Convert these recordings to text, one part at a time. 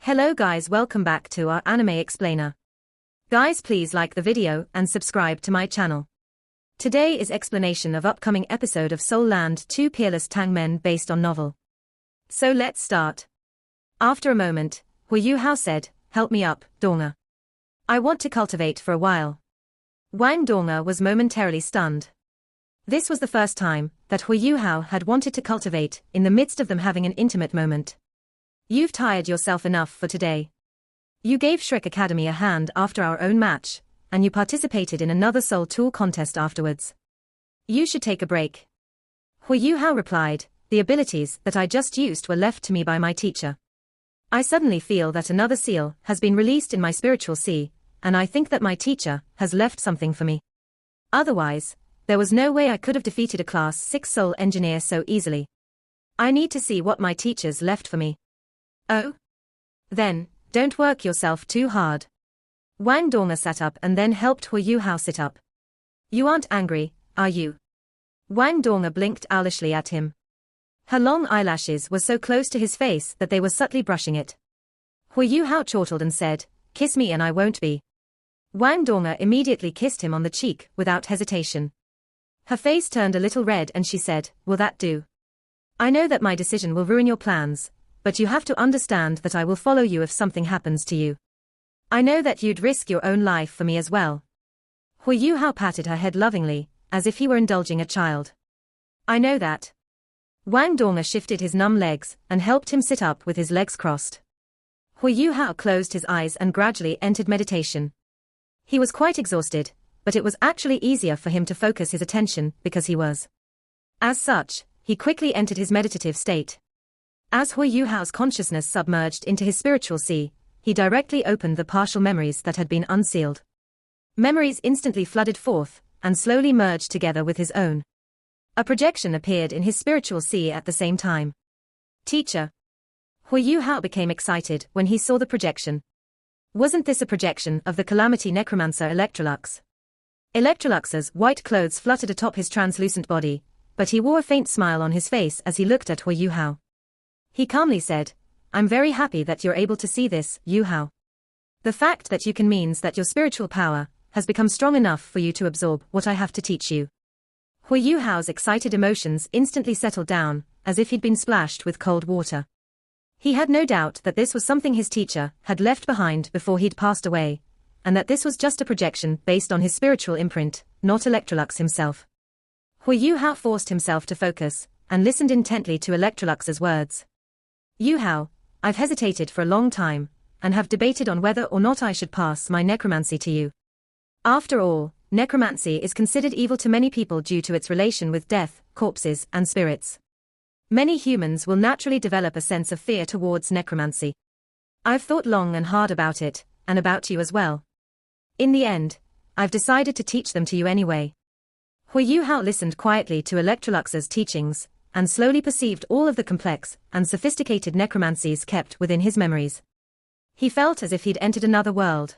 Hello guys, welcome back to our anime explainer. Guys, please like the video and subscribe to my channel. Today is explanation of upcoming episode of Soul Land 2 Peerless Tang Men based on novel. So let's start. After a moment, Hui Yu-hao said, "Help me up, Donga. I want to cultivate for a while." Wang Donga was momentarily stunned. This was the first time that Hui Yu-hao had wanted to cultivate in the midst of them having an intimate moment. "You've tired yourself enough for today. You gave Shrek Academy a hand after our own match, and you participated in another Soul Tool contest afterwards. You should take a break." Hui Yu-hao replied, "The abilities that I just used were left to me by my teacher. I suddenly feel that another seal has been released in my spiritual sea, and I think that my teacher has left something for me. Otherwise, there was no way I could have defeated a Class 6 Soul Engineer so easily. I need to see what my teacher's left for me." "Oh? Then, don't work yourself too hard." Wang Donga sat up and then helped Hui Yu-hao sit up. "You aren't angry, are you?" Wang Donga blinked owlishly at him. Her long eyelashes were so close to his face that they were subtly brushing it. Hui Yu-hao chortled and said, "Kiss me and I won't be." Wang Donga immediately kissed him on the cheek without hesitation. Her face turned a little red and she said, "Will that do? I know that my decision will ruin your plans, but you have to understand that I will follow you if something happens to you. I know that you'd risk your own life for me as well." Hui Yu-hao patted her head lovingly, as if he were indulging a child. "I know that." Wang Donga shifted his numb legs and helped him sit up with his legs crossed. Hui Yu-hao closed his eyes and gradually entered meditation. He was quite exhausted, but it was actually easier for him to focus his attention because he was. As such, he quickly entered his meditative state. As Hui Yu-hao's consciousness submerged into his spiritual sea, he directly opened the partial memories that had been unsealed. Memories instantly flooded forth, and slowly merged together with his own. A projection appeared in his spiritual sea at the same time. "Teacher." Hui Yu-hao became excited when he saw the projection. Wasn't this a projection of the Calamity Necromancer Electrolux? Electrolux's white clothes fluttered atop his translucent body, but he wore a faint smile on his face as he looked at Hui Yu-hao. He calmly said, "I'm very happy that you're able to see this, Yu-hao. The fact that you can means that your spiritual power has become strong enough for you to absorb what I have to teach you." Hui Yu-hao's excited emotions instantly settled down, as if he'd been splashed with cold water. He had no doubt that this was something his teacher had left behind before he'd passed away, and that this was just a projection based on his spiritual imprint, not Electrolux himself. Hui Yu-hao forced himself to focus, and listened intently to Electrolux's words. "Yu-hao, I've hesitated for a long time, and have debated on whether or not I should pass my necromancy to you. After all, necromancy is considered evil to many people due to its relation with death, corpses, and spirits. Many humans will naturally develop a sense of fear towards necromancy. I've thought long and hard about it, and about you as well. In the end, I've decided to teach them to you anyway." Hui Yu-hao listened quietly to Electrolux's teachings, and slowly perceived all of the complex and sophisticated necromancies kept within his memories. He felt as if he'd entered another world.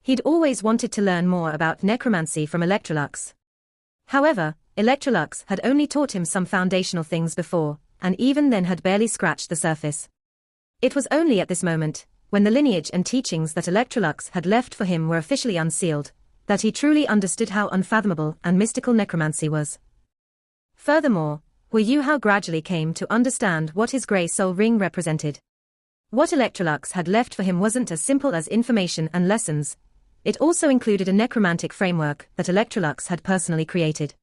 He'd always wanted to learn more about necromancy from Electrolux. However, Electrolux had only taught him some foundational things before, and even then had barely scratched the surface. It was only at this moment, when the lineage and teachings that Electrolux had left for him were officially unsealed, that he truly understood how unfathomable and mystical necromancy was. Furthermore, Hui Yu-hao gradually came to understand what his grey soul ring represented. What Electrolux had left for him wasn't as simple as information and lessons. It also included a necromantic framework that Electrolux had personally created.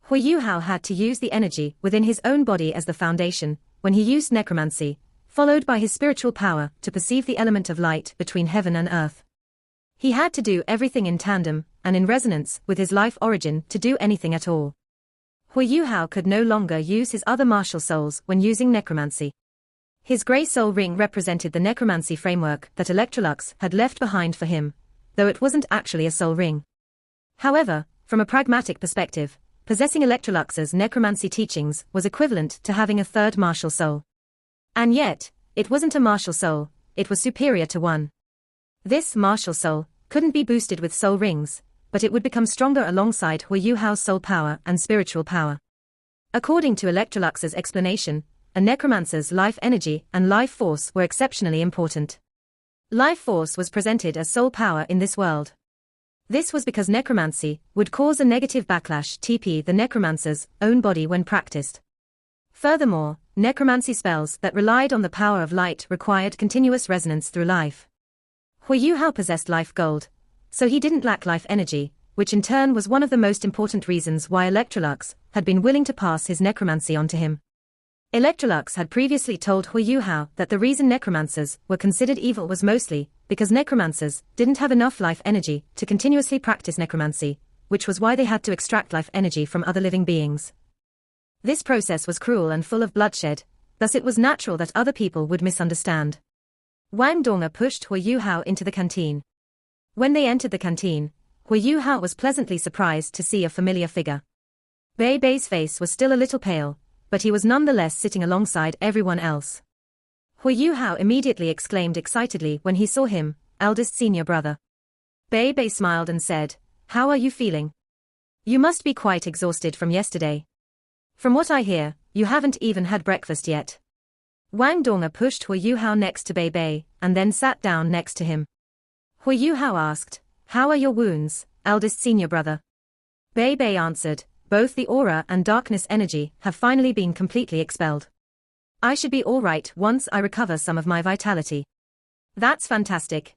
Hui Yu-hao had to use the energy within his own body as the foundation when he used necromancy, followed by his spiritual power to perceive the element of light between heaven and earth. He had to do everything in tandem and in resonance with his life origin to do anything at all. Hui Yu-hao could no longer use his other martial souls when using necromancy. His grey soul ring represented the necromancy framework that Electrolux had left behind for him, though it wasn't actually a soul ring. However, from a pragmatic perspective, possessing Electrolux's necromancy teachings was equivalent to having a third martial soul. And yet, it wasn't a martial soul, it was superior to one. This martial soul couldn't be boosted with soul rings, but it would become stronger alongside Hui Yu-hao's soul power and spiritual power. According to Electrolux's explanation, a necromancer's life energy and life force were exceptionally important. Life force was presented as soul power in this world. This was because necromancy would cause a negative backlash to the necromancer's own body when practiced. Furthermore, necromancy spells that relied on the power of light required continuous resonance through life. Hui Yuhao possessed life gold, so he didn't lack life energy, which in turn was one of the most important reasons why Electrolux had been willing to pass his necromancy on to him. Electrolux had previously told Hui Yuhao that the reason necromancers were considered evil was mostly because necromancers didn't have enough life energy to continuously practice necromancy, which was why they had to extract life energy from other living beings. This process was cruel and full of bloodshed, thus it was natural that other people would misunderstand. Wang Donga pushed Hui Yuhao into the canteen. When they entered the canteen, Hui Yuhao was pleasantly surprised to see a familiar figure. Bei Bei's face was still a little pale, but he was nonetheless sitting alongside everyone else. Hui Yuhao immediately exclaimed excitedly when he saw him, eldest senior brother. Bei Bei smiled and said, "How are you feeling? You must be quite exhausted from yesterday. From what I hear, you haven't even had breakfast yet." Wang Donga pushed Hui Yuhao next to Bei Bei, and then sat down next to him. Hui Yuhao asked, "How are your wounds, eldest senior brother?" Bei Bei answered, "Both the aura and darkness energy have finally been completely expelled. I should be all right once I recover some of my vitality." "That's fantastic."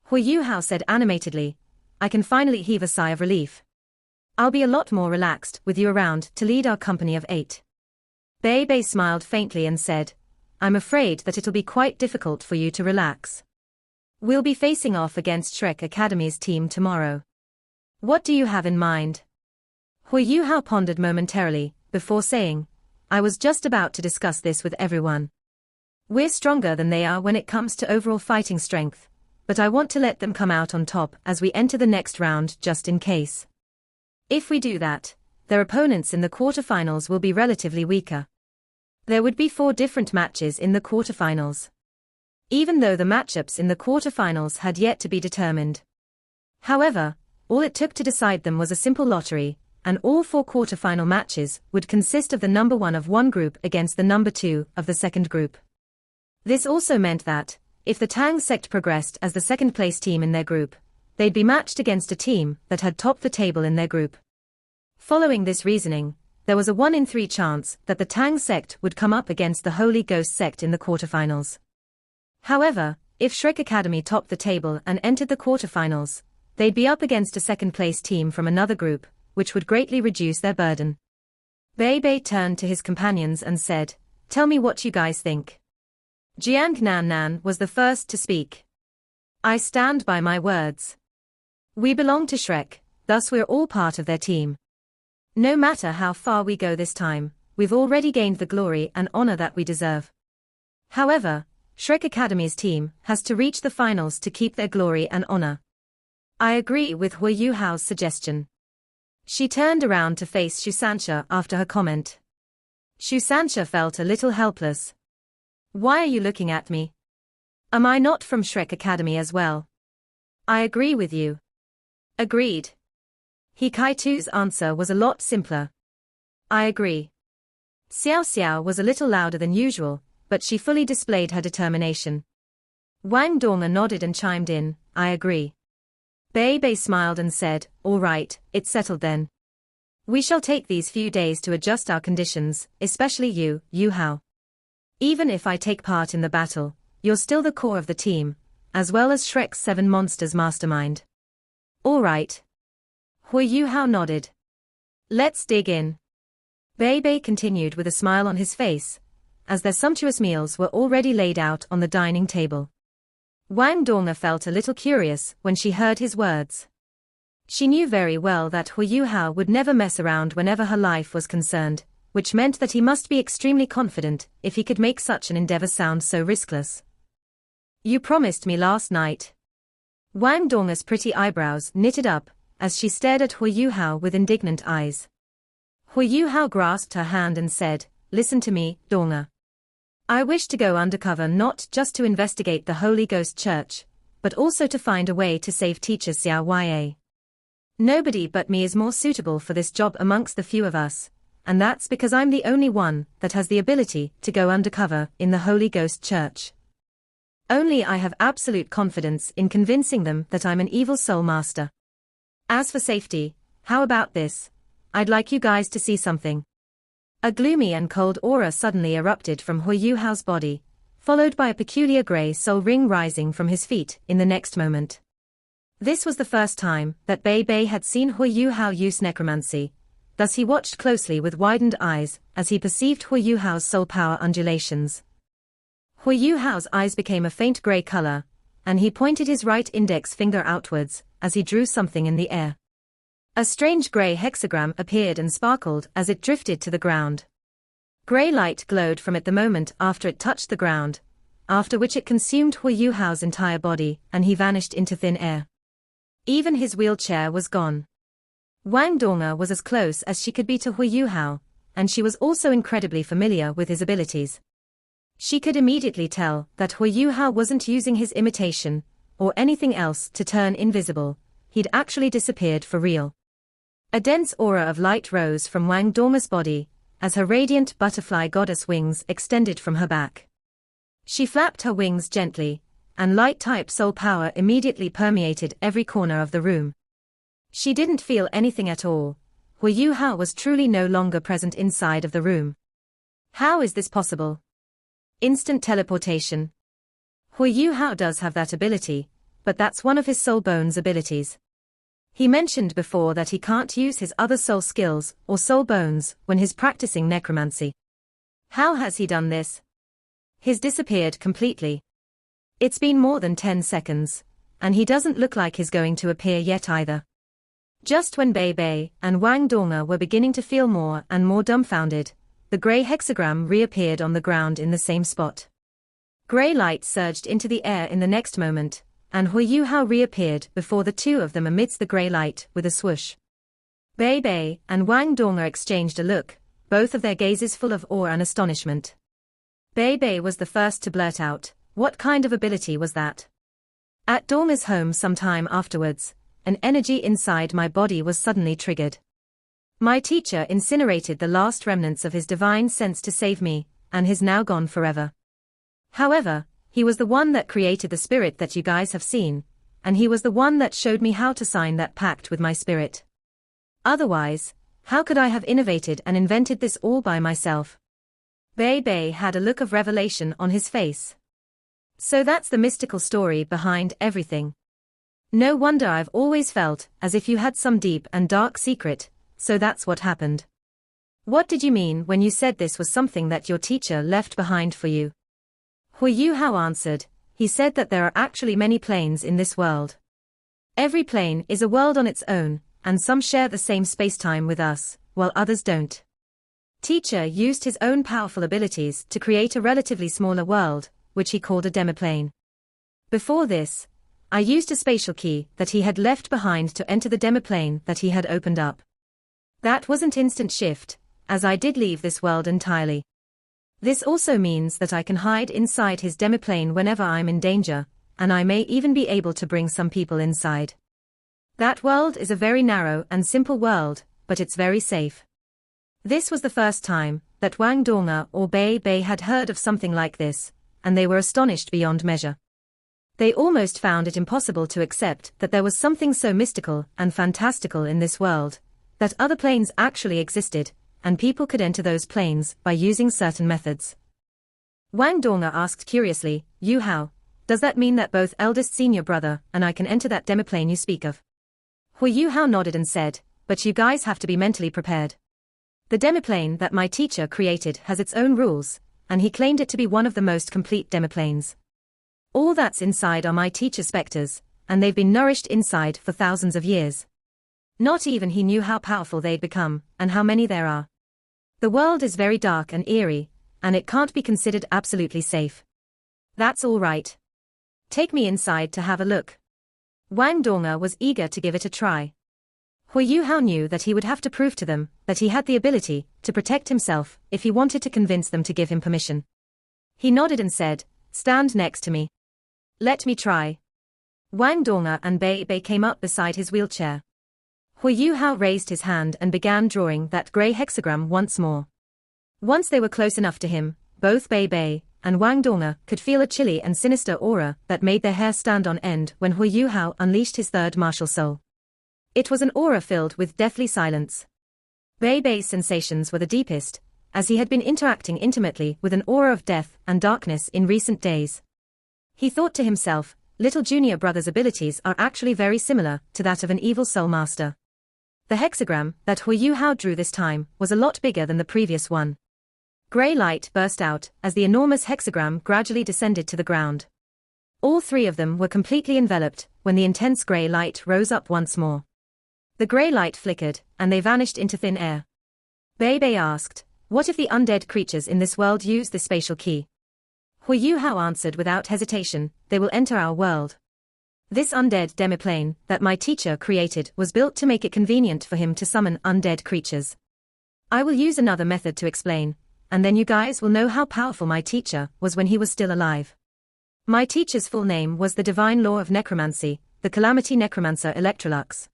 Hui Yuhao said animatedly, "I can finally heave a sigh of relief. I'll be a lot more relaxed with you around to lead our company of 8. Bei Bei smiled faintly and said, "I'm afraid that it'll be quite difficult for you to relax. We'll be facing off against Shrek Academy's team tomorrow. What do you have in mind?" Hui Yuhao pondered momentarily, before saying, "I was just about to discuss this with everyone. We're stronger than they are when it comes to overall fighting strength, but I want to let them come out on top as we enter the next round just in case. If we do that, their opponents in the quarterfinals will be relatively weaker. There would be 4 different matches in the quarterfinals. Even though the matchups in the quarterfinals had yet to be determined. However, all it took to decide them was a simple lottery, and all 4 quarterfinal matches would consist of the number 1 of one group against the number 2 of the second group. This also meant that, if the Tang sect progressed as the second-place team in their group, they'd be matched against a team that had topped the table in their group. Following this reasoning, there was a 1 in 3 chance that the Tang sect would come up against the Holy Ghost sect in the quarterfinals. However, if Shrek Academy topped the table and entered the quarterfinals, they'd be up against a second-place team from another group, which would greatly reduce their burden. Bei Bei turned to his companions and said, "Tell me what you guys think." Jiang Nan Nan was the first to speak. "I stand by my words. We belong to Shrek, thus we're all part of their team. No matter how far we go this time, we've already gained the glory and honor that we deserve. However, Shrek Academy's team has to reach the finals to keep their glory and honor." I agree with Hui Yuhao's suggestion. She turned around to face Shu Sanxia after her comment. Shu Sanxia felt a little helpless. "Why are you looking at me? Am I not from Shrek Academy as well?" "I agree with you." "Agreed." He Kaitu's answer was a lot simpler. "I agree." Xiao Xiao was a little louder than usual, but she fully displayed her determination. Wang Donga nodded and chimed in, "I agree." Bei Bei smiled and said, "All right, it's settled then. We shall take these few days to adjust our conditions, especially you, Yuhao. Even if I take part in the battle, you're still the core of the team, as well as Shrek's 7 monsters mastermind." "All right." Hui Yuhao nodded. "Let's dig in." Bei Bei continued with a smile on his face, as their sumptuous meals were already laid out on the dining table. Wang Donga felt a little curious when she heard his words. She knew very well that Hui Yuhao would never mess around whenever her life was concerned, which meant that he must be extremely confident if he could make such an endeavor sound so riskless. "You promised me last night." Wang Donga's pretty eyebrows knitted up as she stared at Hui Yuhao with indignant eyes. Hui Yuhao grasped her hand and said, "Listen to me, Donga. I wish to go undercover not just to investigate the Holy Ghost Church, but also to find a way to save teacher Xiao Ya. Nobody but me is more suitable for this job amongst the few of us, and that's because I'm the only one that has the ability to go undercover in the Holy Ghost Church. Only I have absolute confidence in convincing them that I'm an evil soul master. As for safety, how about this? I'd like you guys to see something. A gloomy and cold aura suddenly erupted from Hui Yuhao's body, followed by a peculiar grey soul ring rising from his feet in the next moment. This was the first time that Bei Bei had seen Hui Yuhao use necromancy, thus he watched closely with widened eyes as he perceived Hui Yuhao's soul power undulations. Hui Yuhao's eyes became a faint grey color, and he pointed his right index finger outwards as he drew something in the air. A strange grey hexagram appeared and sparkled as it drifted to the ground. Grey light glowed from it the moment after it touched the ground, after which it consumed Hui Yuhao's entire body and he vanished into thin air. Even his wheelchair was gone. Wang Donga was as close as she could be to Hui Yuhao, and she was also incredibly familiar with his abilities. She could immediately tell that Hui Yuhao wasn't using his imitation, or anything else to turn invisible, he'd actually disappeared for real. A dense aura of light rose from Wang Donga's body, as her radiant butterfly goddess wings extended from her back. She flapped her wings gently, and light-type soul power immediately permeated every corner of the room. She didn't feel anything at all. Hui Yuhao was truly no longer present inside of the room. How is this possible? Instant teleportation. Hui Yuhao does have that ability, but that's one of his soul bones abilities. He mentioned before that he can't use his other soul skills or soul bones when he's practicing necromancy. How has he done this? He's disappeared completely. It's been more than 10 seconds, and he doesn't look like he's going to appear yet either. Just when Bei Bei and Wang Donga were beginning to feel more and more dumbfounded, the grey hexagram reappeared on the ground in the same spot. Grey light surged into the air in the next moment, and Hui Yuhao reappeared before the two of them amidst the grey light with a swoosh. Bei Bei and Wang Donga exchanged a look, both of their gazes full of awe and astonishment. Bei Bei was the first to blurt out, "What kind of ability was that?" At Donga's home some time afterwards, an energy inside my body was suddenly triggered. My teacher incinerated the last remnants of his divine sense to save me, and he's now gone forever. However, he was the one that created the spirit that you guys have seen, and he was the one that showed me how to sign that pact with my spirit. Otherwise, how could I have innovated and invented this all by myself? Bei Bei had a look of revelation on his face. So that's the mystical story behind everything. No wonder I've always felt as if you had some deep and dark secret, so that's what happened. What did you mean when you said this was something that your teacher left behind for you? Hui Yuhao answered, he said that there are actually many planes in this world. Every plane is a world on its own, and some share the same space-time with us, while others don't. Teacher used his own powerful abilities to create a relatively smaller world, which he called a demiplane. Before this, I used a spatial key that he had left behind to enter the demiplane that he had opened up. That wasn't instant shift, as I did leave this world entirely. This also means that I can hide inside his demiplane whenever I'm in danger, and I may even be able to bring some people inside. That world is a very narrow and simple world, but it's very safe. This was the first time that Wang Donga or Bei Bei had heard of something like this, and they were astonished beyond measure. They almost found it impossible to accept that there was something so mystical and fantastical in this world, that other planes actually existed, and people could enter those planes by using certain methods. Wang Donga asked curiously, Yuhao, does that mean that both eldest senior brother and I can enter that demiplane you speak of? Hui Yuhao nodded and said, but you guys have to be mentally prepared. The demiplane that my teacher created has its own rules, and he claimed it to be one of the most complete demiplanes. All that's inside are my teacher's specters, and they've been nourished inside for thousands of years. Not even he knew how powerful they'd become, and how many there are. The world is very dark and eerie, and it can't be considered absolutely safe. That's all right. Take me inside to have a look. Wang Donga was eager to give it a try. Hui Yuhao knew that he would have to prove to them that he had the ability to protect himself if he wanted to convince them to give him permission. He nodded and said, stand next to me. Let me try. Wang Donga and Bei Bei came up beside his wheelchair. Hu Yuhao raised his hand and began drawing that grey hexagram once more. Once they were close enough to him, both Bei Bei and Wang Dong'er could feel a chilly and sinister aura that made their hair stand on end when Hu Yuhao unleashed his third martial soul. It was an aura filled with deathly silence. Bei Bei's sensations were the deepest, as he had been interacting intimately with an aura of death and darkness in recent days. He thought to himself, little junior brother's abilities are actually very similar to that of an evil soul master. The hexagram that Hu Yuhao drew this time was a lot bigger than the previous one. Grey light burst out as the enormous hexagram gradually descended to the ground. All three of them were completely enveloped when the intense grey light rose up once more. The grey light flickered, and they vanished into thin air. Bei Bei asked, "What if the undead creatures in this world use the spatial key?" Hu Yuhao answered without hesitation, "They will enter our world. This undead demiplane that my teacher created was built to make it convenient for him to summon undead creatures. I will use another method to explain, and then you guys will know how powerful my teacher was when he was still alive. My teacher's full name was the Divine Law of Necromancy, the Calamity Necromancer Electrolux.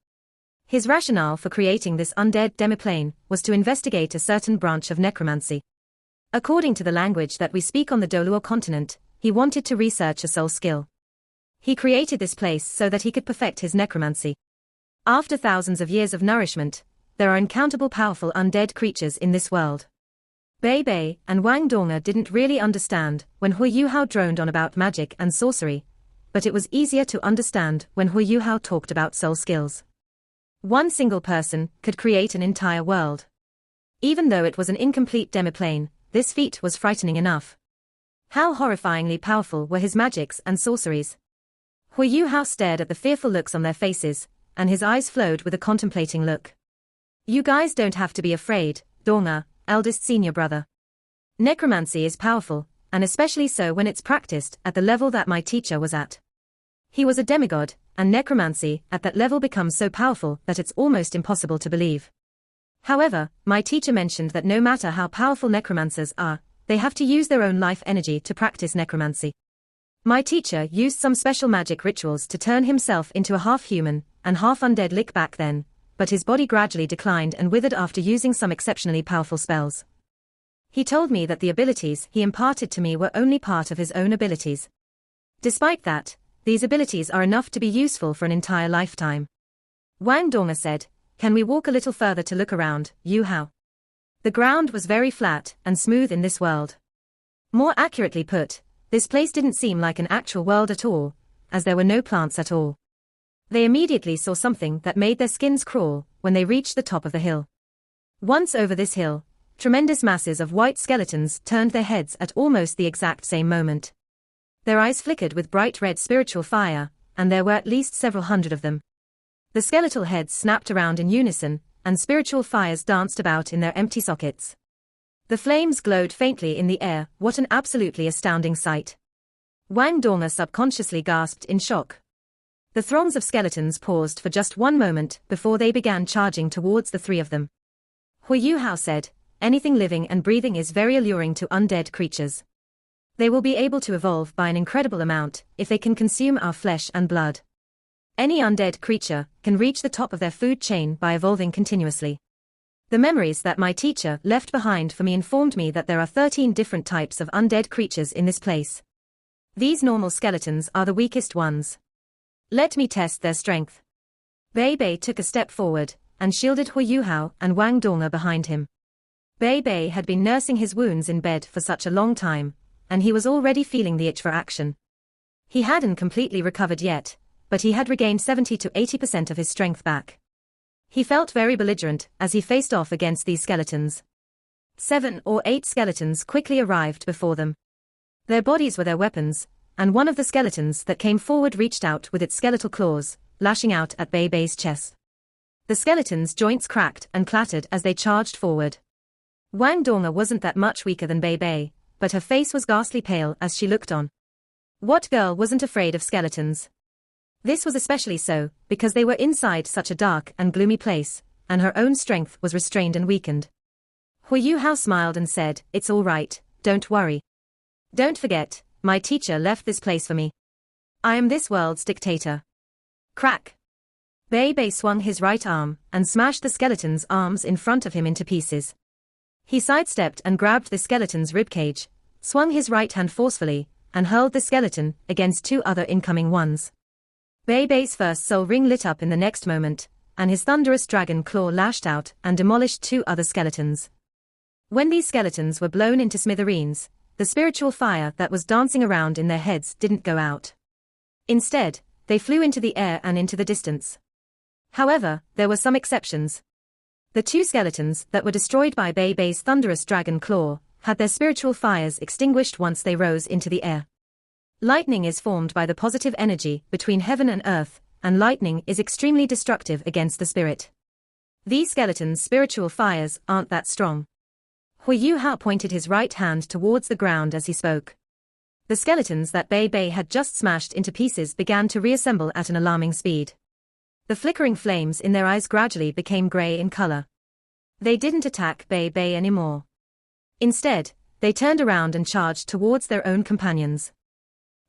His rationale for creating this undead demiplane was to investigate a certain branch of necromancy. According to the language that we speak on the Doluo continent, he wanted to research a soul skill. He created this place so that he could perfect his necromancy. After thousands of years of nourishment, there are incountable powerful undead creatures in this world." Bei Bei and Wang Dong'er didn't really understand when Hu Yuhao droned on about magic and sorcery, but it was easier to understand when Hu Yuhao talked about soul skills. One single person could create an entire world. Even though it was an incomplete demiplane, this feat was frightening enough. How horrifyingly powerful were his magics and sorceries? Hu Yuhao stared at the fearful looks on their faces, and his eyes flowed with a contemplating look. "You guys don't have to be afraid, Dong'er, eldest senior brother. Necromancy is powerful, and especially so when it's practiced at the level that my teacher was at. He was a demigod, and necromancy at that level becomes so powerful that it's almost impossible to believe. However, my teacher mentioned that no matter how powerful necromancers are, they have to use their own life energy to practice necromancy. My teacher used some special magic rituals to turn himself into a half-human and half-undead lich back then, but his body gradually declined and withered after using some exceptionally powerful spells. He told me that the abilities he imparted to me were only part of his own abilities. Despite that, these abilities are enough to be useful for an entire lifetime." Wang Dong'er said, "Can we walk a little further to look around, Yuhao?" The ground was very flat and smooth in this world. More accurately put, this place didn't seem like an actual world at all, as there were no plants at all. They immediately saw something that made their skins crawl when they reached the top of the hill. Once over this hill, tremendous masses of white skeletons turned their heads at almost the exact same moment. Their eyes flickered with bright red spiritual fire, and there were at least several hundred of them. The skeletal heads snapped around in unison, and spiritual fires danced about in their empty sockets. The flames glowed faintly in the air. What an absolutely astounding sight. Wang Dong'er subconsciously gasped in shock. The throngs of skeletons paused for just one moment before they began charging towards the three of them. Hu Yuhao said, "Anything living and breathing is very alluring to undead creatures. They will be able to evolve by an incredible amount if they can consume our flesh and blood. Any undead creature can reach the top of their food chain by evolving continuously. The memories that my teacher left behind for me informed me that there are 13 different types of undead creatures in this place. These normal skeletons are the weakest ones. Let me test their strength." Bei Bei took a step forward and shielded Hu Yuhao and Wang Dong'er behind him. Bei Bei had been nursing his wounds in bed for such a long time, and he was already feeling the itch for action. He hadn't completely recovered yet, but he had regained 70 to 80% of his strength back. He felt very belligerent as he faced off against these skeletons. 7 or 8 skeletons quickly arrived before them. Their bodies were their weapons, and one of the skeletons that came forward reached out with its skeletal claws, lashing out at Bei Bei's chest. The skeleton's joints cracked and clattered as they charged forward. Wang Dong'er wasn't that much weaker than Bei Bei, but her face was ghastly pale as she looked on. What girl wasn't afraid of skeletons? This was especially so, because they were inside such a dark and gloomy place, and her own strength was restrained and weakened. Hu Yuhao smiled and said, "It's all right, don't worry. Don't forget, my teacher left this place for me. I am this world's dictator." Crack! Bei Bei swung his right arm and smashed the skeleton's arms in front of him into pieces. He sidestepped and grabbed the skeleton's ribcage, swung his right hand forcefully, and hurled the skeleton against two other incoming ones. Bei Bei's first soul ring lit up in the next moment, and his thunderous dragon claw lashed out and demolished two other skeletons. When these skeletons were blown into smithereens, the spiritual fire that was dancing around in their heads didn't go out. Instead, they flew into the air and into the distance. However, there were some exceptions. The two skeletons that were destroyed by Bei Bei's thunderous dragon claw had their spiritual fires extinguished once they rose into the air. Lightning is formed by the positive energy between heaven and earth, and lightning is extremely destructive against the spirit. These skeletons' spiritual fires aren't that strong. Hui Yuhao pointed his right hand towards the ground as he spoke. The skeletons that Bei Bei had just smashed into pieces began to reassemble at an alarming speed. The flickering flames in their eyes gradually became grey in color. They didn't attack Bei Bei anymore. Instead, they turned around and charged towards their own companions.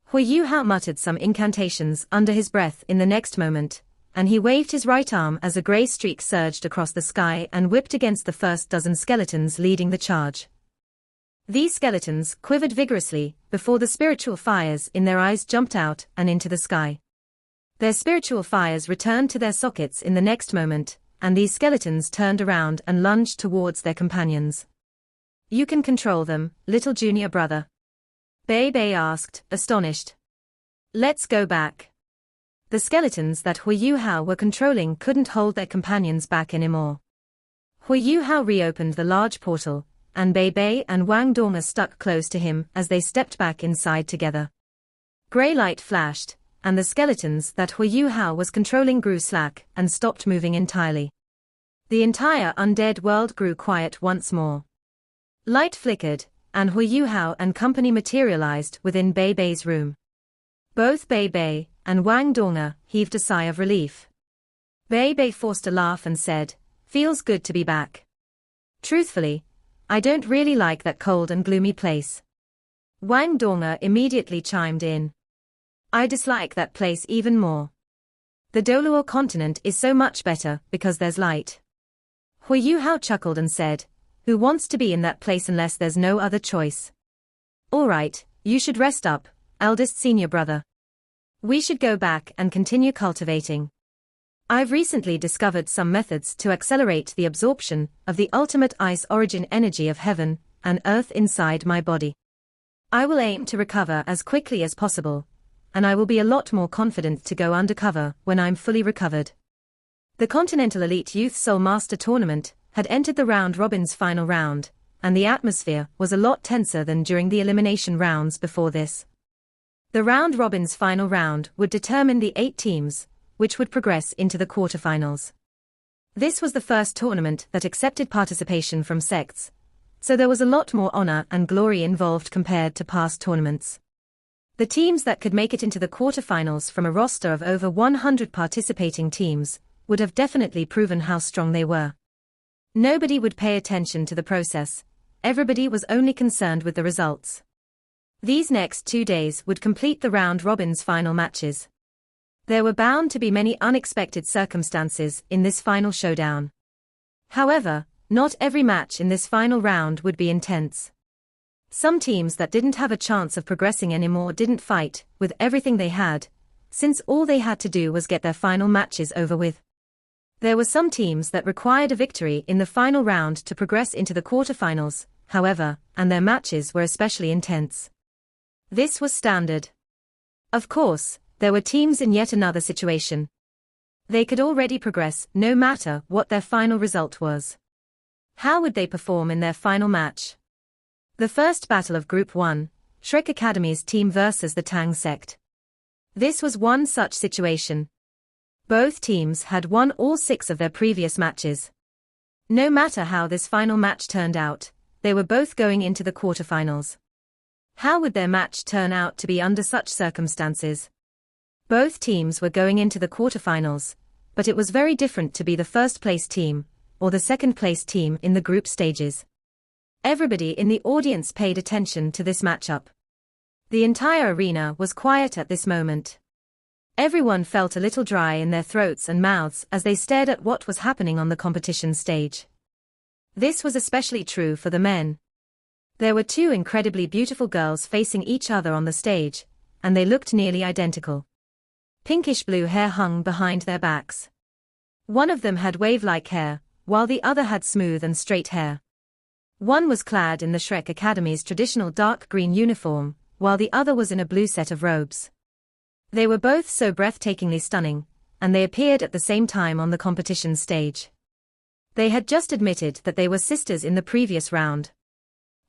Hui Yuhao muttered some incantations under his breath in the next moment, and he waved his right arm as a grey streak surged across the sky and whipped against the first dozen skeletons leading the charge. These skeletons quivered vigorously before the spiritual fires in their eyes jumped out and into the sky. Their spiritual fires returned to their sockets in the next moment, and these skeletons turned around and lunged towards their companions. "You can control them, little junior brother?" Bei Bei asked, astonished. "Let's go back." The skeletons that Hui Yuhao were controlling couldn't hold their companions back anymore. Hui Yuhao reopened the large portal, and Bei Bei and Wang Dong stuck close to him as they stepped back inside together. Grey light flashed, and the skeletons that Hui Yuhao was controlling grew slack and stopped moving entirely. The entire undead world grew quiet once more. Light flickered, and Hui Yuhao and company materialized within Bei Bei's room. Both Bei Bei and Wang Dong heaved a sigh of relief. Bei Bei forced a laugh and said, "Feels good to be back. Truthfully, I don't really like that cold and gloomy place." Wang Dong immediately chimed in. "I dislike that place even more. The Doluo continent is so much better because there's light." Hui Yuhao chuckled and said, "Who wants to be in that place unless there's no other choice? All right, you should rest up, eldest senior brother. We should go back and continue cultivating. I've recently discovered some methods to accelerate the absorption of the ultimate ice origin energy of heaven and earth inside my body. I will aim to recover as quickly as possible, and I will be a lot more confident to go undercover when I'm fully recovered." The Continental Elite Youth Soul Master Tournament had entered the round-robin's final round, and the atmosphere was a lot tenser than during the elimination rounds before this. The round-robin's final round would determine the 8 teams, which would progress into the quarterfinals. This was the first tournament that accepted participation from sects, so there was a lot more honor and glory involved compared to past tournaments. The teams that could make it into the quarterfinals from a roster of over 100 participating teams would have definitely proven how strong they were. Nobody would pay attention to the process, everybody was only concerned with the results. These next 2 days would complete the round-robin's final matches. There were bound to be many unexpected circumstances in this final showdown. However, not every match in this final round would be intense. Some teams that didn't have a chance of progressing anymore didn't fight with everything they had, since all they had to do was get their final matches over with. There were some teams that required a victory in the final round to progress into the quarterfinals, however, and their matches were especially intense. This was standard. Of course, there were teams in yet another situation. They could already progress no matter what their final result was. How would they perform in their final match? The first battle of Group 1, Shrek Academy's team versus the Tang sect. This was one such situation. Both teams had won all 6 of their previous matches. No matter how this final match turned out, they were both going into the quarterfinals. How would their match turn out to be under such circumstances? Both teams were going into the quarterfinals, but it was very different to be the first-place team, or the second-place team in the group stages. Everybody in the audience paid attention to this matchup. The entire arena was quiet at this moment. Everyone felt a little dry in their throats and mouths as they stared at what was happening on the competition stage. This was especially true for the men. There were two incredibly beautiful girls facing each other on the stage, and they looked nearly identical. Pinkish blue hair hung behind their backs. One of them had wave-like hair, while the other had smooth and straight hair. One was clad in the Shrek Academy's traditional dark green uniform, while the other was in a blue set of robes. They were both so breathtakingly stunning, and they appeared at the same time on the competition stage. They had just admitted that they were sisters in the previous round.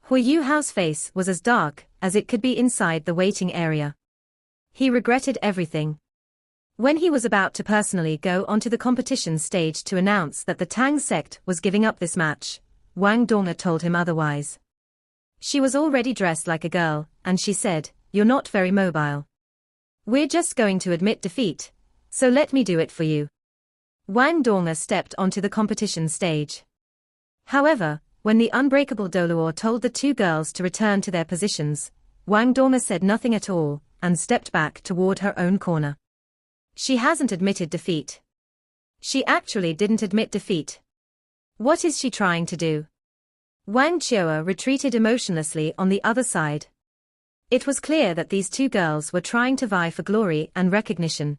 Hu Yuhao's face was as dark as it could be inside the waiting area. He regretted everything. When he was about to personally go onto the competition stage to announce that the Tang sect was giving up this match, Wang Dong'er told him otherwise. She was already dressed like a girl, and she said, "You're not very mobile. We're just going to admit defeat, so let me do it for you." Wang Dong'er stepped onto the competition stage. However, when the unbreakable Doluo told the two girls to return to their positions, Wang Dong'er said nothing at all, and stepped back toward her own corner. She hasn't admitted defeat. She actually didn't admit defeat. What is she trying to do? Wang Qiu'er retreated emotionlessly on the other side. It was clear that these two girls were trying to vie for glory and recognition.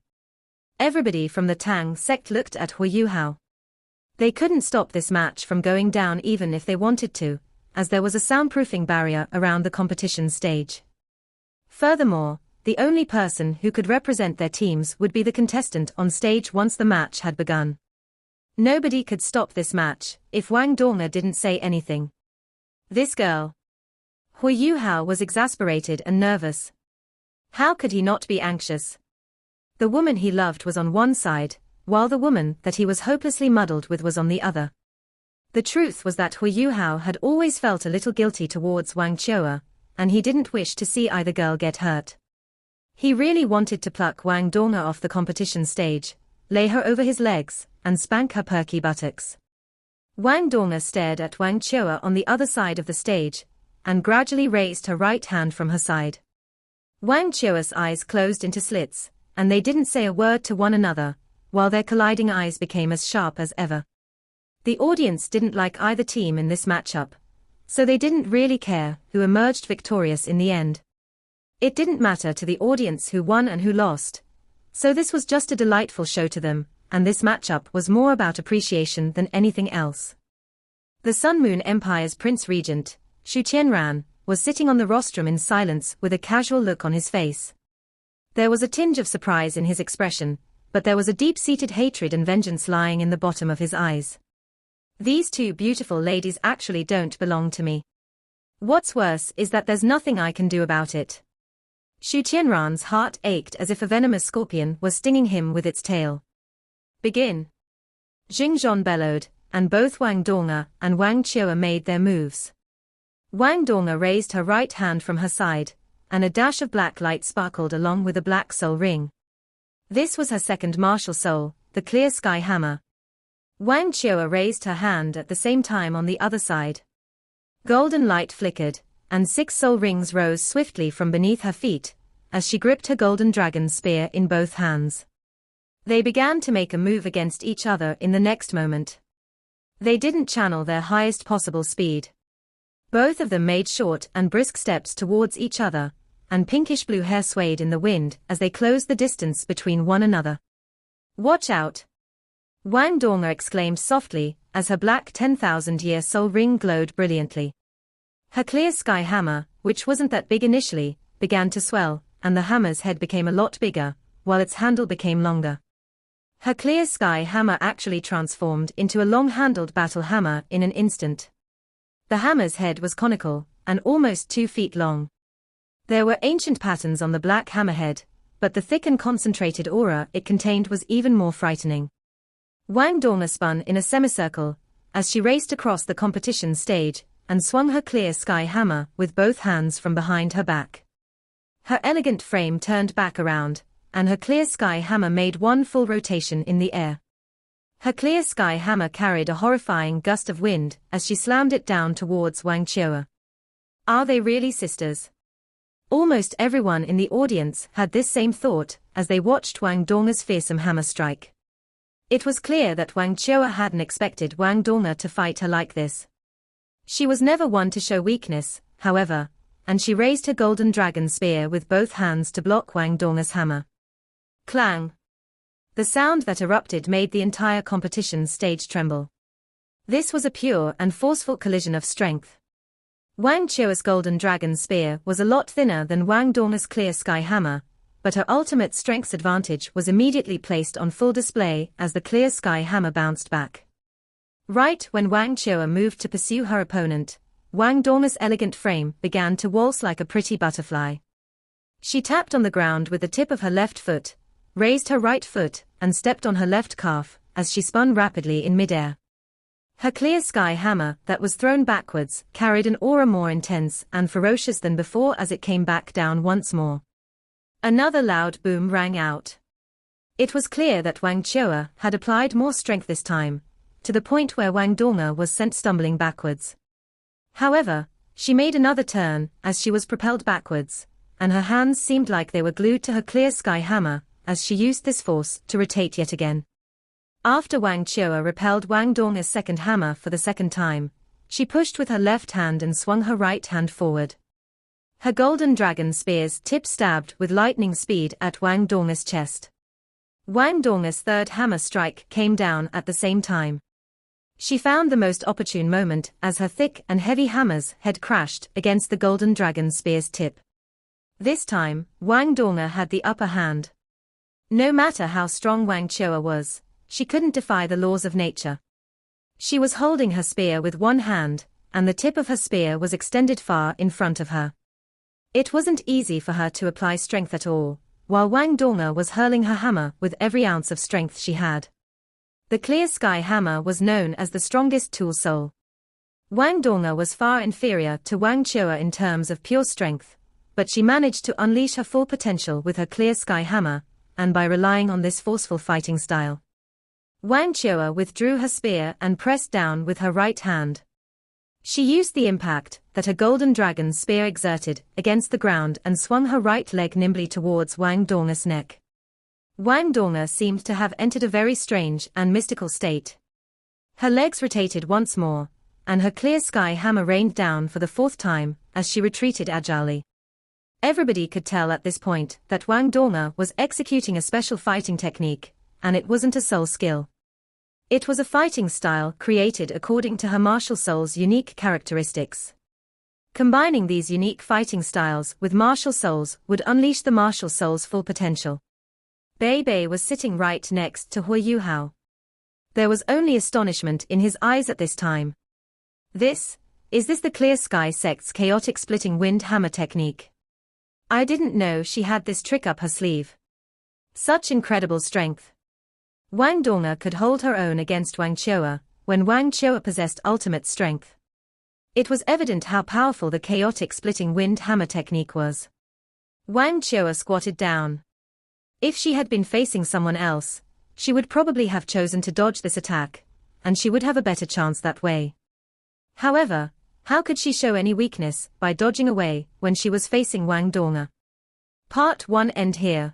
Everybody from the Tang sect looked at Hu Yuhao. They couldn't stop this match from going down even if they wanted to, as there was a soundproofing barrier around the competition stage. Furthermore, the only person who could represent their teams would be the contestant on stage once the match had begun. Nobody could stop this match if Wang Dong'er didn't say anything. This girl. Hu Yuhao was exasperated and nervous. How could he not be anxious? The woman he loved was on one side, while the woman that he was hopelessly muddled with was on the other. The truth was that Hu Yuhao had always felt a little guilty towards Wang Qiu'er, and he didn't wish to see either girl get hurt. He really wanted to pluck Wang Dong'er off the competition stage, lay her over his legs, and spank her perky buttocks. Wang Dong'er stared at Wang Qiu'er on the other side of the stage, and gradually raised her right hand from her side. Wang Qiu'er's eyes closed into slits, and they didn't say a word to one another, while their colliding eyes became as sharp as ever. The audience didn't like either team in this matchup, so they didn't really care who emerged victorious in the end. It didn't matter to the audience who won and who lost, so this was just a delightful show to them, and this matchup was more about appreciation than anything else. The Sun Moon Empire's Prince Regent, Xu Qianran, was sitting on the rostrum in silence with a casual look on his face. There was a tinge of surprise in his expression, but there was a deep-seated hatred and vengeance lying in the bottom of his eyes. These two beautiful ladies actually don't belong to me. What's worse is that there's nothing I can do about it. Xu Qianran's heart ached as if a venomous scorpion was stinging him with its tail. Begin. Xingzhong bellowed, and both Wang Dong'er and Wang Qiu'er made their moves. Wang Dong'er raised her right hand from her side, and a dash of black light sparkled along with a black soul ring. This was her second martial soul, the clear sky hammer. Wang Qiu'er raised her hand at the same time on the other side. Golden light flickered, and 6 soul rings rose swiftly from beneath her feet, as she gripped her golden dragon spear in both hands. They began to make a move against each other in the next moment. They didn't channel their highest possible speed. Both of them made short and brisk steps towards each other, and pinkish blue hair swayed in the wind as they closed the distance between one another. "Watch out!" Wang Dong'er exclaimed softly, as her black 10,000-year soul ring glowed brilliantly. Her clear sky hammer, which wasn't that big initially, began to swell, and the hammer's head became a lot bigger, while its handle became longer. Her clear sky hammer actually transformed into a long-handled battle hammer in an instant. The hammer's head was conical, and almost 2 feet long. There were ancient patterns on the black hammerhead, but the thick and concentrated aura it contained was even more frightening. Wang Dong'er spun in a semicircle, as she raced across the competition stage, and swung her clear sky hammer with both hands from behind her back. Her elegant frame turned back around, and her clear sky hammer made one full rotation in the air. Her clear sky hammer carried a horrifying gust of wind as she slammed it down towards Wang Qiu'er. Are they really sisters? Almost everyone in the audience had this same thought as they watched Wang Donger's fearsome hammer strike. It was clear that Wang Chua hadn't expected Wang Donger to fight her like this. She was never one to show weakness, however, and she raised her golden dragon spear with both hands to block Wang Donger's hammer. Clang! The sound that erupted made the entire competition stage tremble. This was a pure and forceful collision of strength. Wang Chua's golden dragon spear was a lot thinner than Wang Donger's clear sky hammer, but her ultimate strength's advantage was immediately placed on full display as the clear sky hammer bounced back. Right when Wang Chua moved to pursue her opponent, Wang Donger's elegant frame began to waltz like a pretty butterfly. She tapped on the ground with the tip of her left foot, raised her right foot, and stepped on her left calf as she spun rapidly in midair. Her clear sky hammer that was thrown backwards carried an aura more intense and ferocious than before as it came back down once more. Another loud boom rang out. It was clear that Wang Chua had applied more strength this time, to the point where Wang Donger was sent stumbling backwards. However, she made another turn as she was propelled backwards, and her hands seemed like they were glued to her clear sky hammer as she used this force to rotate yet again. After Wang Chua repelled Wang Donger's second hammer for the second time, she pushed with her left hand and swung her right hand forward. Her golden dragon spear's tip stabbed with lightning speed at Wang Donger's chest. Wang Donger's third hammer strike came down at the same time. She found the most opportune moment as her thick and heavy hammer's head crashed against the golden dragon spear's tip. This time, Wang Donger had the upper hand. No matter how strong Wang Chua was, she couldn't defy the laws of nature. She was holding her spear with one hand, and the tip of her spear was extended far in front of her. It wasn't easy for her to apply strength at all, while Wang Donger was hurling her hammer with every ounce of strength she had. The clear sky hammer was known as the strongest tool soul. Wang Donger was far inferior to Wang Chua in terms of pure strength, but she managed to unleash her full potential with her clear sky hammer, and by relying on this forceful fighting style. Wang Chua withdrew her spear and pressed down with her right hand. She used the impact that her golden dragon spear exerted against the ground and swung her right leg nimbly towards Wang Donger's neck. Wang Donger seemed to have entered a very strange and mystical state. Her legs rotated once more, and her clear sky hammer rained down for the fourth time as she retreated agilely. Everybody could tell at this point that Wang Donger was executing a special fighting technique, and it wasn't a soul skill. It was a fighting style created according to her martial soul's unique characteristics. Combining these unique fighting styles with martial souls would unleash the martial soul's full potential. Bei Bei was sitting right next to Hui Yuhao. There was only astonishment in his eyes at this time. Is this the Clear Sky sect's chaotic splitting wind hammer technique? I didn't know she had this trick up her sleeve. Such incredible strength. Wang Donger could hold her own against Wang Chua, when Wang Chua possessed ultimate strength. It was evident how powerful the chaotic splitting wind hammer technique was. Wang Chua squatted down. If she had been facing someone else, she would probably have chosen to dodge this attack, and she would have a better chance that way. However, how could she show any weakness by dodging away when she was facing Wang Donger? Part 1 end here.